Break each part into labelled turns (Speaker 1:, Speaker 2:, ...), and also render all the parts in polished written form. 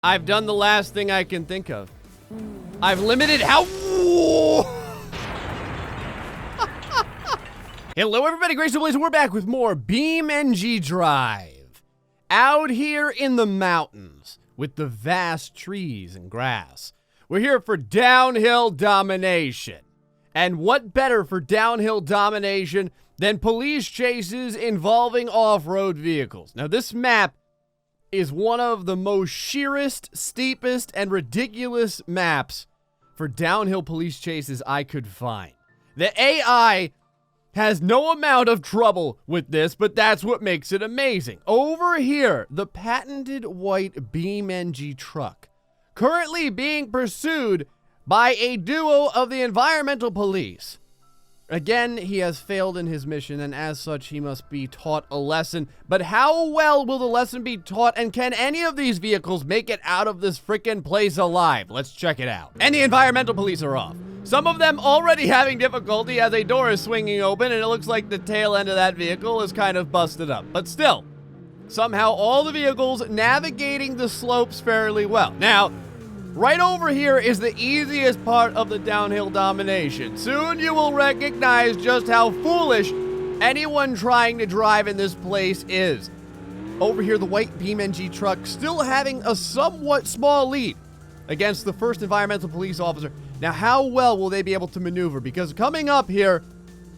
Speaker 1: I've done the last thing I can think of. I've limited how... Hello everybody, GrayStillPlays, and we're back with more BeamNG Drive. Out here in the mountains with the vast trees and grass. We're here for Downhill Domination. And what better for Downhill Domination than police chases involving off-road vehicles? Now this map is one of the most sheerest, steepest, and ridiculous maps for downhill police chases I could find. The AI has no amount of trouble with this, but that's what makes it amazing. Over here, the patented white BeamNG truck, currently being pursued by a duo of the environmental police. Again, he has failed in his mission, and as such, he must be taught a lesson. But how well will the lesson be taught, and can any of these vehicles make it out of this frickin' place alive? Let's check it out. And the environmental police are off. Some of them already having difficulty as a door is swinging open, and it looks like the tail end of that vehicle is kind of busted up. But still, somehow all the vehicles navigating the slopes fairly well. Now, right over here is the easiest part of the downhill domination. Soon you will recognize just how foolish anyone trying to drive in this place is. Over here, the white BeamNG truck still having a somewhat small lead against the first environmental police officer. Now, how well will they be able to maneuver? Because coming up here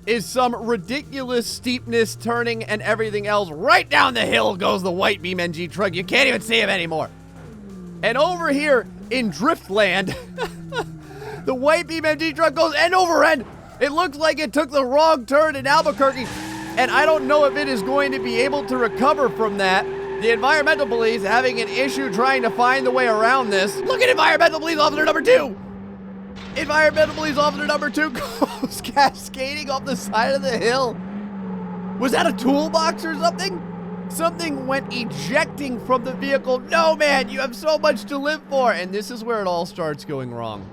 Speaker 1: is some ridiculous steepness, turning, and everything else. Right down the hill goes the white BeamNG truck. You can't even see him anymore. And over here in Driftland, the white BeamNG truck goes end over end. It looks like it took the wrong turn in Albuquerque, and I don't know if it is going to be able to recover from that. The environmental police having an issue trying to find the way around this. Look at environmental police officer number 2. Environmental police officer number 2 goes cascading off the side of the hill. Was that a toolbox or something? Something went ejecting from the vehicle. No, man, you have so much to live for. And this is where it all starts going wrong.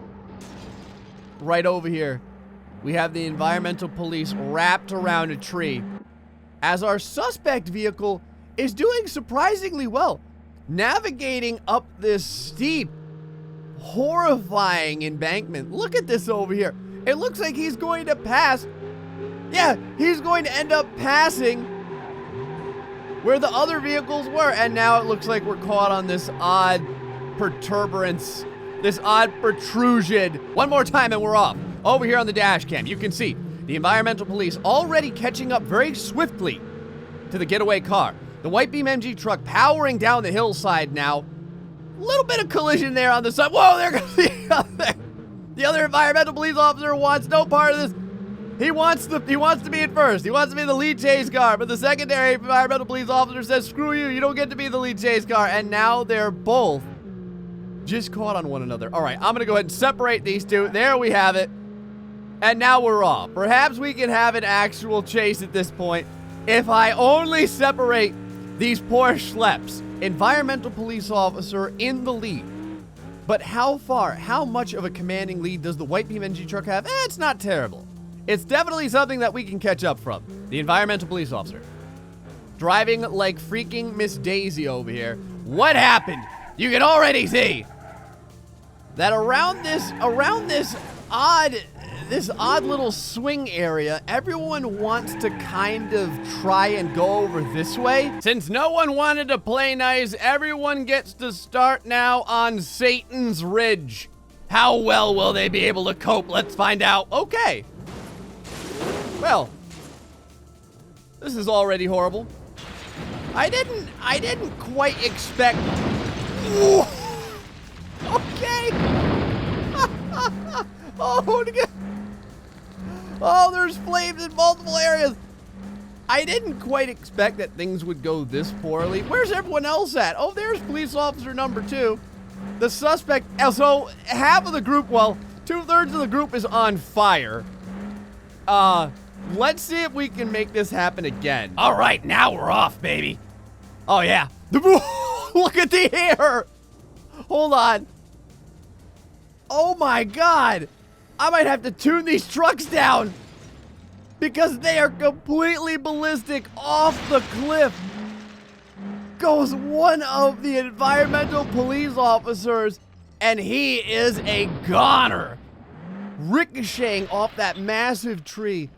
Speaker 1: Right over here, we have the environmental police wrapped around a tree, as our suspect vehicle is doing surprisingly well, navigating up this steep, horrifying embankment. Look at this over here. It looks like he's going to pass. Yeah, he's going to end up passing where the other vehicles were, and now it looks like we're caught on this odd protuberance, this odd protrusion. One more time and we're off. Over here on the dash cam, you can see the environmental police already catching up very swiftly to the getaway car. The white BeamNG truck powering down the hillside now. A little bit of collision there on the side. Whoa, there goes the other environmental police officer wants no part of this. He wants to be in first. He wants to be the lead chase car, but the secondary environmental police officer says, screw you, you don't get to be the lead chase car. And now they're both just caught on one another. All right, I'm gonna go ahead and separate these two. There we have it. And now we're off. Perhaps we can have an actual chase at this point if I only separate these poor schleps. Environmental police officer in the lead. But how far, how much of a commanding lead does the white BeamNG truck have? It's not terrible. It's definitely something that we can catch up from. The environmental police officer driving like freaking Miss Daisy over here. What happened? You can already see that around this odd little swing area, everyone wants to kind of try and go over this way. Since no one wanted to play nice, everyone gets to start now on Satan's Ridge. How well will they be able to cope? Let's find out. Okay. Well, this is already horrible. I didn't quite expect. Ooh. Okay. Oh, there's flames in multiple areas. I didn't quite expect that things would go this poorly. Where's everyone else at? Oh, there's police officer number 2. The suspect, so half of the group, well, 2/3 of the group is on fire. Let's see if we can make this happen again. All right, now we're off, baby. Oh, yeah. Look at the air. Hold on. Oh, my God. I might have to tune these trucks down because they are completely ballistic off the cliff. goes one of the environmental police officers, and he is a goner, ricocheting off that massive tree.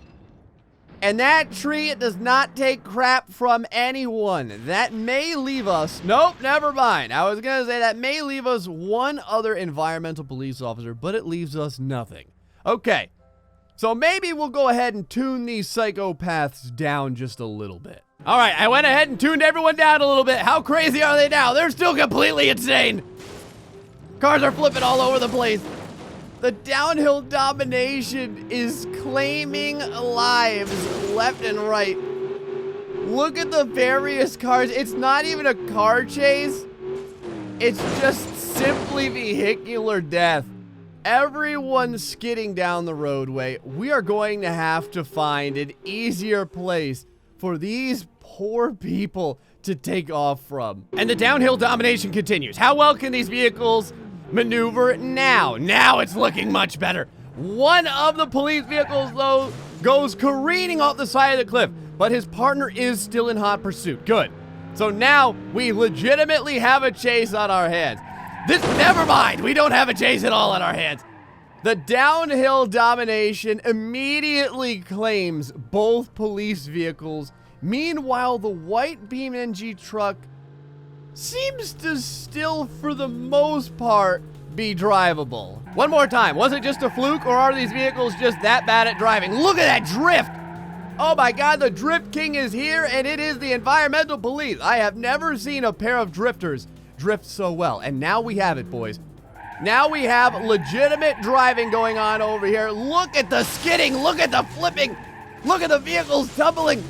Speaker 1: And that tree, it does not take crap from anyone. That may leave us, nope, never mind. I was gonna say that may leave us one other environmental police officer, but it leaves us nothing. Okay, so maybe we'll go ahead and tune these psychopaths down just a little bit. All right, I went ahead and tuned everyone down a little bit. How crazy are they now? They're still completely insane. Cars are flipping all over the place. The Downhill Domination is claiming lives left and right. Look at the various cars. It's not even a car chase. It's just simply vehicular death. Everyone's skidding down the roadway. We are going to have to find an easier place for these poor people to take off from. And the Downhill Domination continues. How well can these vehicles maneuver now? Now it's looking much better. One of the police vehicles, though, goes careening off the side of the cliff, but his partner is still in hot pursuit. Good. So now we legitimately have a chase on our hands. Never mind, we don't have a chase at all on our hands. The Downhill Domination immediately claims both police vehicles. Meanwhile, the white BeamNG truck seems to still, for the most part, be drivable. One more time, was it just a fluke, or are these vehicles just that bad at driving? Look at that drift! Oh my god, the Drift King is here, and it is the environmental police. I have never seen a pair of drifters drift so well, and now we have it, boys. Now we have legitimate driving going on over here. Look at the skidding, look at the flipping, look at the vehicles tumbling.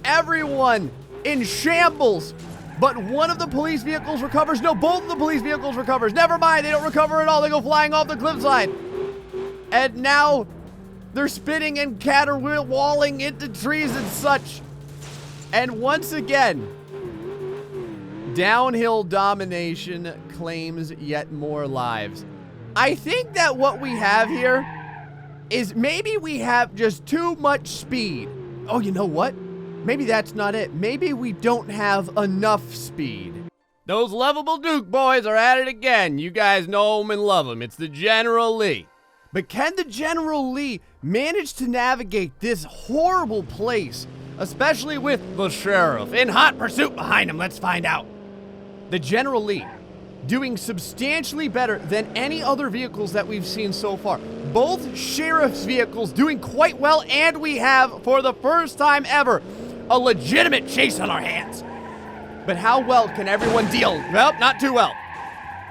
Speaker 1: Everyone in shambles. But one of the police vehicles recovers. No, both of the police vehicles recovers. Never mind, they don't recover at all. They go flying off the cliffside. And now they're spinning and caterwauling into trees and such. And once again, Downhill Domination claims yet more lives. I think that what we have here is maybe we have just too much speed. Oh, you know what? Maybe that's not it. Maybe we don't have enough speed. Those lovable Duke boys are at it again. You guys know them and love them. It's the General Lee. But can the General Lee manage to navigate this horrible place, especially with the sheriff in hot pursuit behind him? Let's find out. The General Lee doing substantially better than any other vehicles that we've seen so far. Both sheriff's vehicles doing quite well, and we have, for the first time ever, a legitimate chase on our hands. But how well can everyone deal? Well, not too well.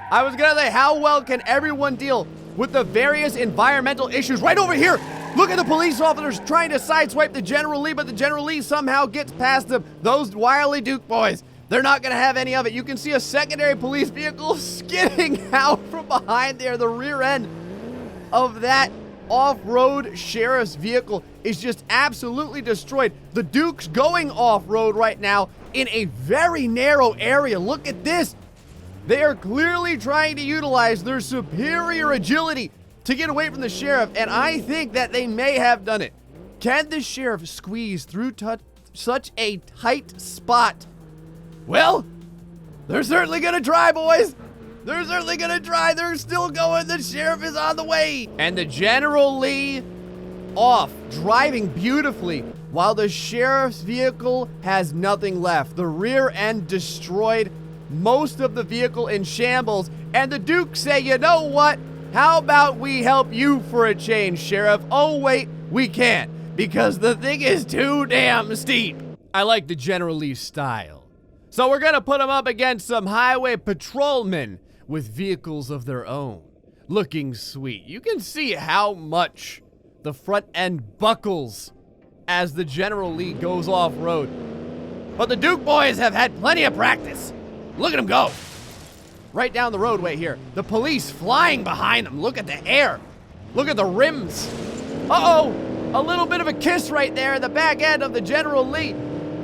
Speaker 1: I was gonna say, how well can everyone deal with the various environmental issues right over here? Look at the police officers trying to sideswipe the General Lee, but the General Lee somehow gets past them. Those wily Duke boys, they're not gonna have any of it. You can see a secondary police vehicle skidding out from behind there. The rear end of that off-road sheriff's vehicle is just absolutely destroyed. The Duke's going off-road right now in a very narrow area. Look at this. They are clearly trying to utilize their superior agility to get away from the sheriff, and I think that they may have done it. Can the sheriff squeeze through such a tight spot? Well, they're certainly gonna try, boys. They're certainly gonna try. They're still going. The sheriff is on the way. And the General Lee off, driving beautifully, while the sheriff's vehicle has nothing left. The rear end destroyed, most of the vehicle in shambles, and the Dukes say, you know what? How about we help you for a change, Sheriff? Oh, wait, we can't, because the thing is too damn steep. I like the General Lee style. So we're gonna put him up against some highway patrolmen with vehicles of their own, looking sweet. You can see how much the front end buckles as the General Lee goes off-road. But the Duke boys have had plenty of practice. Look at them go. Right down the roadway here. The police flying behind them. Look at the air. Look at the rims. Uh-oh, a little bit of a kiss right there at the back end of the General Lee.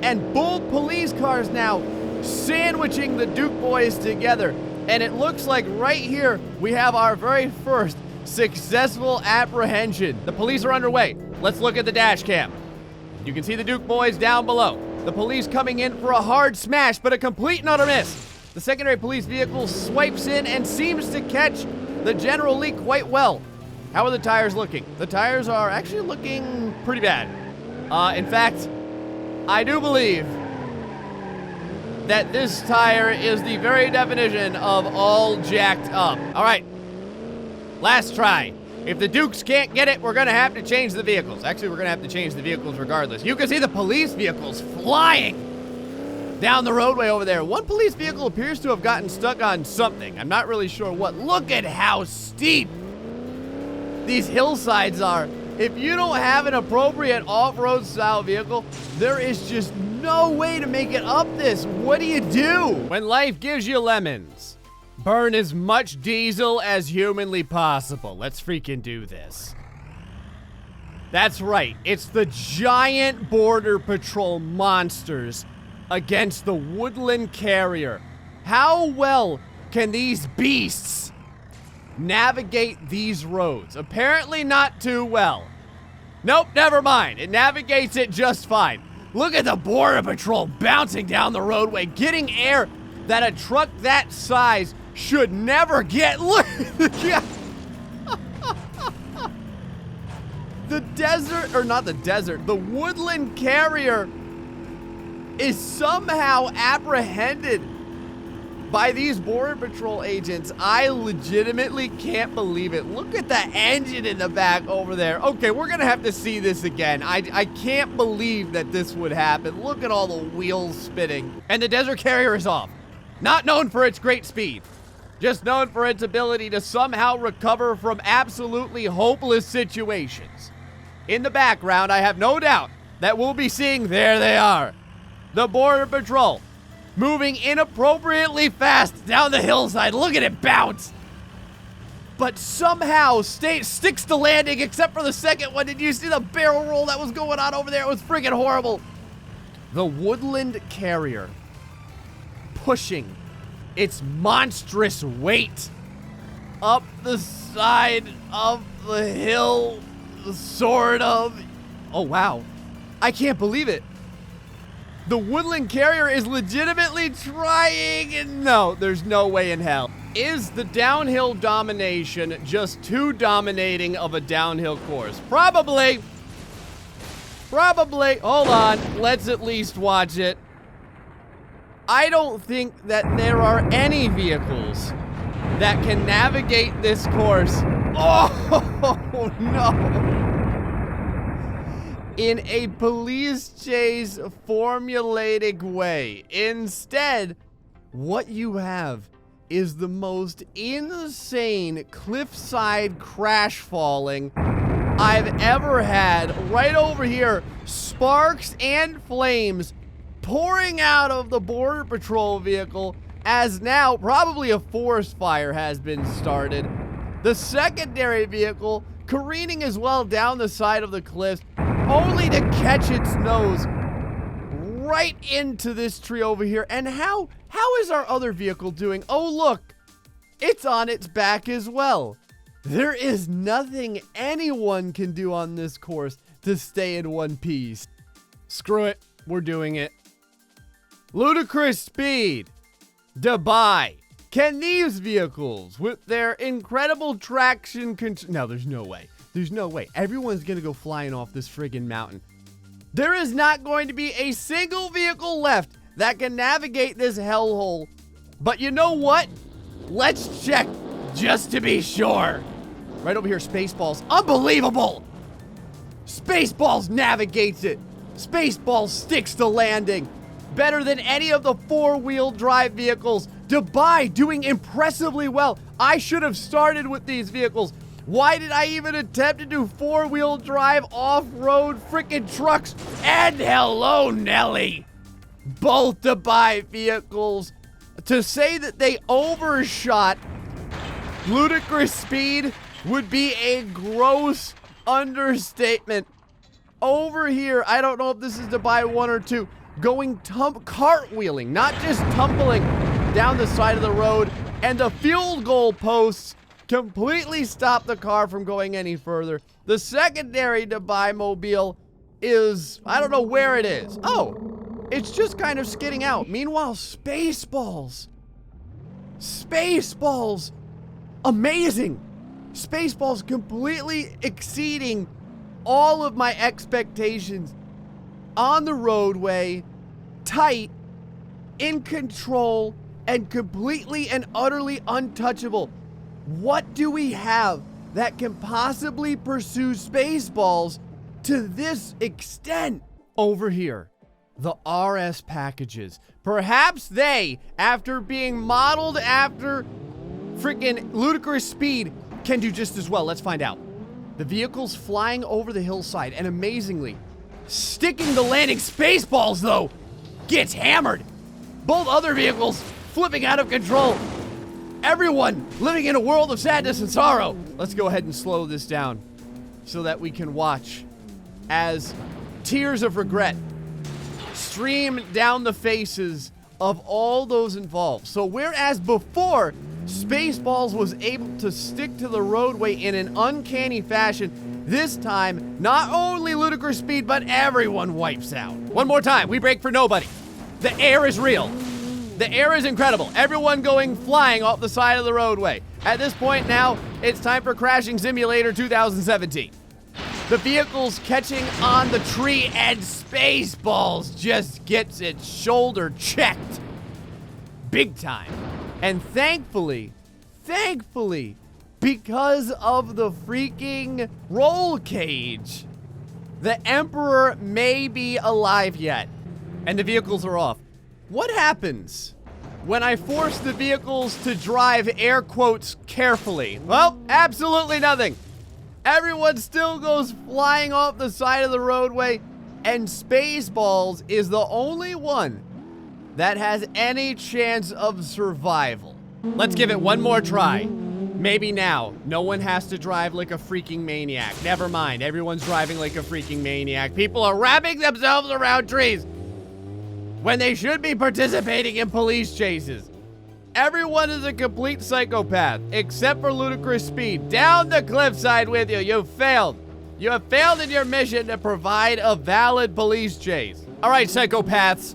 Speaker 1: And both police cars now sandwiching the Duke boys together. And it looks like right here we have our very first successful apprehension. The police are underway. Let's look at the dash cam. You can see the Duke boys down below. The police coming in for a hard smash, but a complete and utter miss. The secondary police vehicle swipes in and seems to catch the General Lee quite well. How are the tires looking? The tires are actually looking pretty bad. In fact, I do believe that this tire is the very definition of all jacked up. All right, last try. If the Dukes can't get it, we're gonna have to change the vehicles. Actually, we're gonna have to change the vehicles regardless. You can see the police vehicles flying down the roadway over there. One police vehicle appears to have gotten stuck on something. I'm not really sure what. Look at how steep these hillsides are. If you don't have an appropriate off-road style vehicle, there is just no way to make it up this. What do you do? When life gives you lemons, burn as much diesel as humanly possible. Let's freaking do this. That's right. It's the giant Border Patrol monsters against the Woodland Carrier. How well can these beasts navigate these roads? Apparently not too well. Nope, never mind. It navigates it just fine. Look at the Border Patrol bouncing down the roadway, getting air that a truck that size should never get. Look, the desert, or not the desert, the Woodland Carrier is somehow apprehended by these Border Patrol agents. I legitimately can't believe it. Look at the engine in the back over there. Okay, we're gonna have to see this again. I can't believe that this would happen. Look at all the wheels spinning. And the Desert Carrier is off. Not known for its great speed, just known for its ability to somehow recover from absolutely hopeless situations. In the background, I have no doubt that we'll be seeing, there they are, the Border Patrol, moving inappropriately fast down the hillside. Look at it bounce. But somehow sticks to landing, except for the second one. Did you see the barrel roll that was going on over there? It was freaking horrible. The Woodland Carrier pushing its monstrous weight up the side of the hill, sort of. Oh, wow. I can't believe it. The Woodland Carrier is legitimately trying, and no, there's no way in hell. Is the Downhill Domination just too dominating of a downhill course? Probably. Probably. Hold on. Let's at least watch it. I don't think that there are any vehicles that can navigate this course. Oh, no. In a police chase formulaic way. Instead, what you have is the most insane cliffside crash falling I've ever had. Right over here, sparks and flames pouring out of the Border Patrol vehicle as now probably a forest fire has been started. The secondary vehicle careening as well down the side of the cliffs, only to catch its nose right into this tree over here. And how is our other vehicle doing? Oh, look, it's on its back as well. There is nothing anyone can do on this course to stay in one piece. Screw it, we're doing it. Ludicrous speed. Dubai. Can these vehicles, with their incredible traction no, there's no way. There's no way. Everyone's gonna go flying off this friggin' mountain. There is not going to be a single vehicle left that can navigate this hellhole. But you know what? Let's check just to be sure. Right over here, Spaceballs. Unbelievable! Spaceballs navigates it. Spaceballs sticks to landing. Better than any of the four-wheel drive vehicles. Dubai doing impressively well. I should have started with these vehicles. Why did I even attempt to do four-wheel drive off-road frickin' trucks? And hello, Nelly. Both Dubai vehicles, to say that they overshot ludicrous speed would be a gross understatement. Over here, I don't know if this is Dubai 1 or 2, going cartwheeling, not just tumbling down the side of the road, and the field goal posts completely stop the car from going any further. The secondary Dubai mobile is, I don't know where it is. Oh, It's just kind of skidding out. Meanwhile, Spaceballs. Spaceballs. Amazing. Spaceballs completely exceeding all of my expectations. On the roadway, tight, in control, and completely and utterly untouchable. What do we have that can possibly pursue Spaceballs to this extent? Over here, the RS packages. Perhaps they, after being modeled after freaking ludicrous speed, can do just as well. Let's find out. The vehicle's flying over the hillside, and amazingly, sticking the landing. Spaceballs, though, gets hammered. Both other vehicles flipping out of control. Everyone living in a world of sadness and sorrow. Let's go ahead and slow this down so that we can watch as tears of regret stream down the faces of all those involved. So whereas before, Spaceballs was able to stick to the roadway in an uncanny fashion, this time, not only ludicrous speed, but everyone wipes out. One more time, we break for nobody. The air is real. The air is incredible. Everyone going flying off the side of the roadway. At this point now, it's time for Crashing Simulator 2017. The vehicle's catching on the tree, and Spaceballs just gets its shoulder checked. Big time. And thankfully, because of the freaking roll cage, the Emperor may be alive yet. And the vehicles are off. What happens when I force the vehicles to drive, air quotes, carefully? Well, absolutely nothing. Everyone still goes flying off the side of the roadway, and Spaceballs is the only one that has any chance of survival. Let's give it one more try. Maybe now. No one has to drive like a freaking maniac. Never mind. Everyone's driving like a freaking maniac. People are wrapping themselves around trees when they should be participating in police chases. Everyone is a complete psychopath, except for ludicrous speed. Down the cliffside with you. You failed. You have failed in your mission to provide a valid police chase. All right, psychopaths.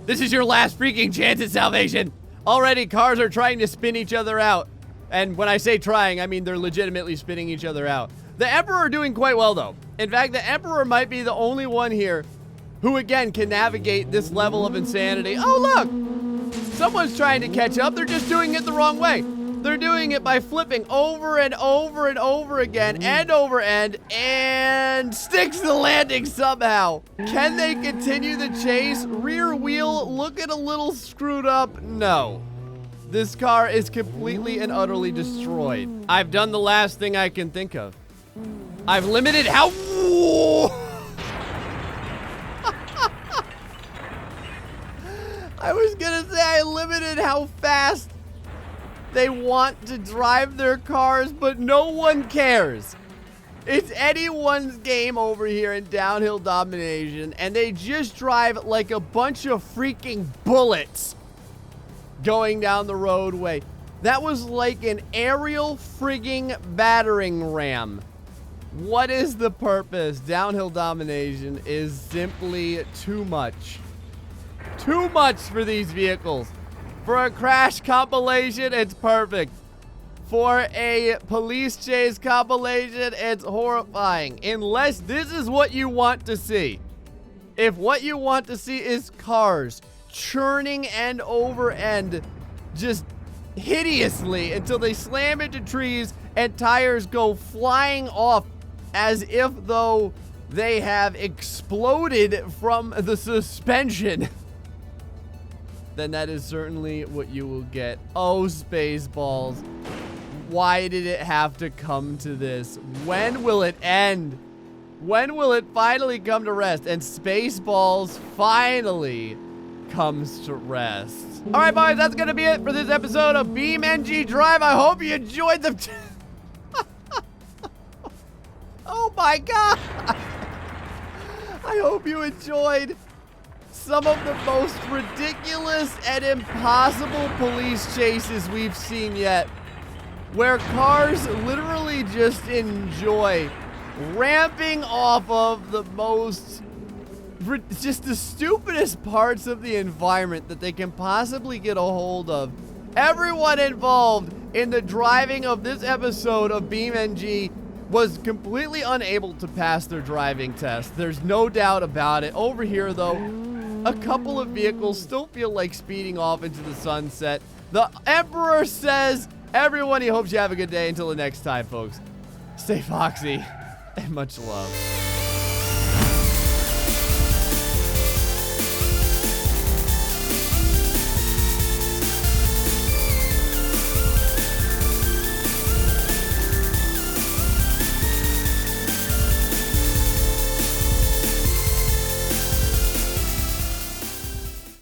Speaker 1: This is your last freaking chance at salvation. Already, cars are trying to spin each other out. And when I say trying, I mean they're legitimately spinning each other out. The Emperor doing quite well, though. In fact, the Emperor might be the only one here who, again, can navigate this level of insanity. Oh, look! Someone's trying to catch up. They're just doing it the wrong way. They're doing it by flipping over and over and over again, end over end, and sticks the landing somehow. Can they continue the chase? Rear wheel looking a little screwed up? No. This car is completely and utterly destroyed. I've done the last thing I can think of. I've limited how... I was gonna say I limited how fast they want to drive their cars, but no one cares. It's anyone's game over here in Downhill Domination, and they just drive like a bunch of freaking bullets going down the roadway. That was like an aerial frigging battering ram. What is the purpose? Downhill Domination is simply too much. Too much for these vehicles. For a crash compilation, it's perfect. For a police chase compilation, it's horrifying. Unless this is what you want to see. If what you want to see is cars churning end over end, just hideously until they slam into trees and tires go flying off as if though they have exploded from the suspension, then that is certainly what you will get. Oh, Spaceballs. Why did it have to come to this? When will it end? When will it finally come to rest? And Spaceballs finally comes to rest. All right, boys, that's going to be it for this episode of BeamNG Drive. I hope you enjoyed the... Oh, my God. I hope you enjoyed some of the most ridiculous and impossible police chases we've seen yet, where cars literally just enjoy ramping off of the most just the stupidest parts of the environment that they can possibly get a hold of. Everyone involved in the driving of this episode of BeamNG was completely unable to pass their driving test. There's no doubt about it. Over here, though, a couple of vehicles still feel like speeding off into the sunset. The Emperor says, everyone, he hopes you have a good day. Until the next time, folks, stay foxy and much love.